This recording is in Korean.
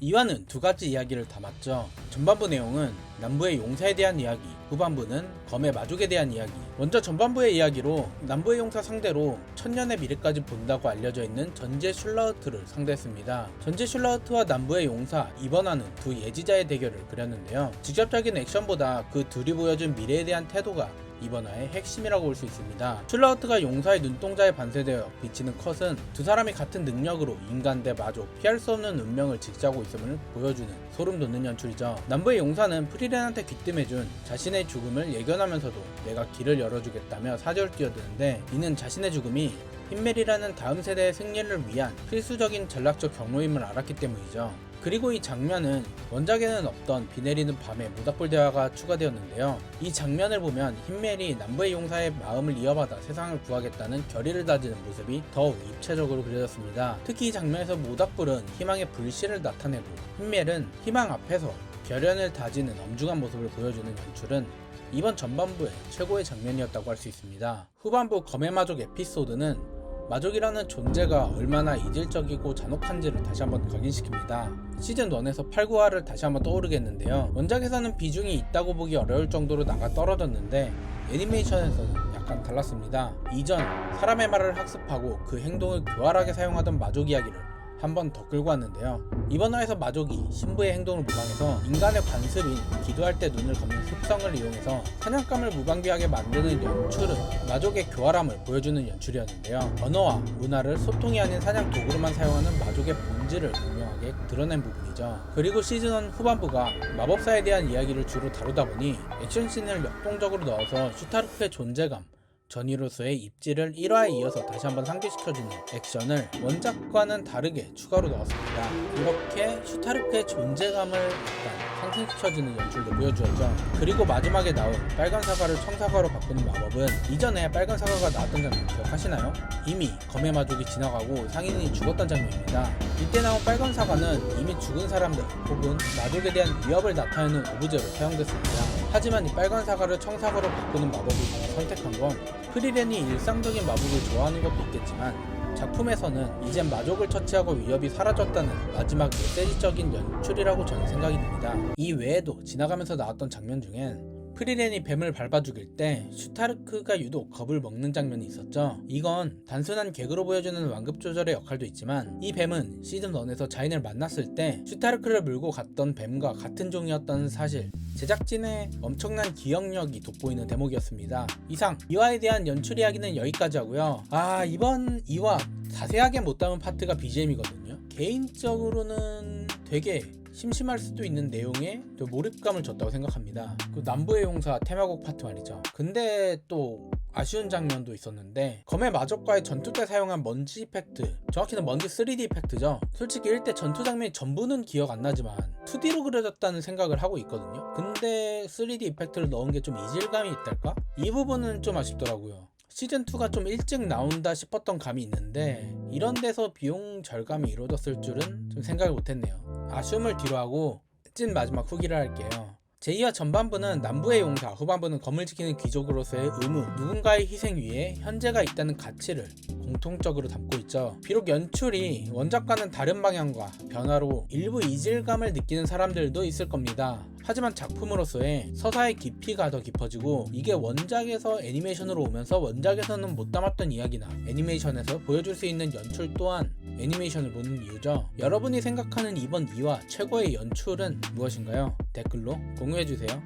2화는 두 가지 이야기를 담았죠. 전반부 내용은 남부의 용사에 대한 이야기, 후반부는 검의 마족에 대한 이야기. 먼저 전반부의 이야기로 남부의 용사 상대로 천년의 미래까지 본다고 알려져 있는 전제 슐라우트를 상대했습니다. 전제 슐라우트와 남부의 용사, 이번 화는 두 예지자의 대결을 그렸는데요. 직접적인 액션보다 그 둘이 보여준 미래에 대한 태도가 이번 화의 핵심이라고 볼 수 있습니다. 슐라우트가 용사의 눈동자에 반사되어 비치는 컷은 두 사람이 같은 능력으로 인간 대 마족, 피할 수 없는 운명을 직시하고 있음을 보여주는 소름 돋는 연출이죠. 남부의 용사는 프리렌한테 귀띔해준 자신의 죽음을 예견하면서도 내가 길을 열어주겠다며 사절을 뛰어드는데, 이는 자신의 죽음이 흰멜이라는 다음 세대의 승리를 위한 필수적인 전략적 경로임을 알았기 때문이죠. 그리고 이 장면은 원작에는 없던 비 내리는 밤의 모닥불 대화가 추가되었는데요. 이 장면을 보면 흰멜이 남부의 용사의 마음을 이어받아 세상을 구하겠다는 결의를 다지는 모습이 더욱 입체적으로 그려졌습니다. 특히 이 장면에서 모닥불은 희망의 불씨를 나타내고 흰멜은 희망 앞에서 결연을 다지는 엄중한 모습을 보여주는 연출은 이번 전반부의 최고의 장면이었다고 할 수 있습니다. 후반부 검의 마족 에피소드는 마족이라는 존재가 얼마나 이질적이고 잔혹한지를 다시 한번 각인시킵니다. 시즌1에서 8, 9화를 다시 한번 떠오르게 했는데요. 원작에서는 비중이 있다고 보기 어려울 정도로 나가 떨어졌는데 애니메이션에서는 약간 달랐습니다. 이전 사람의 말을 학습하고 그 행동을 교활하게 사용하던 마족 이야기를 한 번 더 끌고 왔는데요. 이번 화에서 마족이 신부의 행동을 모방해서 인간의 관습인 기도할 때 눈을 감는 습성을 이용해서 사냥감을 무방비하게 만드는 연출은 마족의 교활함을 보여주는 연출이었는데요. 언어와 문화를 소통이 아닌 사냥 도구로만 사용하는 마족의 본질을 분명하게 드러낸 부분이죠. 그리고 시즌1 후반부가 마법사에 대한 이야기를 주로 다루다 보니 액션씬을 역동적으로 넣어서 슈타르크의 존재감, 전이로서의 입지를 1화에 이어서 다시 한번 상기시켜주는 액션을 원작과는 다르게 추가로 넣었습니다. 이렇게 슈타르크의 존재감을 약간 상승시켜주는 연출도 보여주었죠. 그리고 마지막에 나온 빨간 사과를 청사과로 바꾸는 마법은 이전에 빨간 사과가 나왔던 장면 기억하시나요? 이미 검의 마족이 지나가고 상인이 죽었던 장면입니다. 이때 나온 빨간 사과는 이미 죽은 사람들 혹은 마족에 대한 위협을 나타내는 오브제로 사용됐습니다. 하지만 이 빨간 사과를 청사과로 바꾸는 마법을 선택한 건 프리렌이 일상적인 마법을 좋아하는 것도 있겠지만 작품에서는 이젠 마족을 처치하고 위협이 사라졌다는 마지막 메시지적인 연출이라고 저는 생각이 듭니다. 이 외에도 지나가면서 나왔던 장면 중엔 프리렌이 뱀을 밟아 죽일 때 슈타르크가 유독 겁을 먹는 장면이 있었죠. 이건 단순한 개그로 보여주는 완급 조절의 역할도 있지만 이 뱀은 시즌1에서 자인을 만났을 때 슈타르크를 물고 갔던 뱀과 같은 종이었다는 사실, 제작진의 엄청난 기억력이 돋보이는 대목이었습니다. 이상 2화에 대한 연출 이야기는 여기까지 하고요. 이번 2화 자세하게 못 담은 파트가 BGM이거든요. 개인적으로는 되게 심심할 수도 있는 내용에 몰입감을 줬다고 생각합니다. 그 남부의 용사 테마곡 파트 말이죠. 근데 또 아쉬운 장면도 있었는데 검의 마족과의 전투 때 사용한 먼지 이펙트, 정확히는 먼지 3D 이펙트죠. 솔직히 1대 전투 장면이 전부는 기억 안 나지만 2D로 그려졌다는 생각을 하고 있거든요. 근데 3D 이펙트를 넣은 게 좀 이질감이 있달까? 이 부분은 좀 아쉽더라고요. 시즌2가 좀 일찍 나온다 싶었던 감이 있는데 이런 데서 비용 절감이 이루어졌을 줄은 좀 생각을 못했네요. 아쉬움을 뒤로하고 찐 마지막 후기를 할게요. 제2화 전반부는 남부의 용사, 후반부는 검을 지키는 귀족으로서의 의무, 누군가의 희생 위에 현재가 있다는 가치를 공통적으로 담고 있죠. 비록 연출이 원작과는 다른 방향과 변화로 일부 이질감을 느끼는 사람들도 있을 겁니다. 하지만 작품으로서의 서사의 깊이가 더 깊어지고 이게 원작에서 애니메이션으로 오면서 원작에서는 못 담았던 이야기나 애니메이션에서 보여줄 수 있는 연출 또한 애니메이션을 보는 이유죠. 여러분이 생각하는 이번 2화 최고의 연출은 무엇인가요? 댓글로 공유해주세요.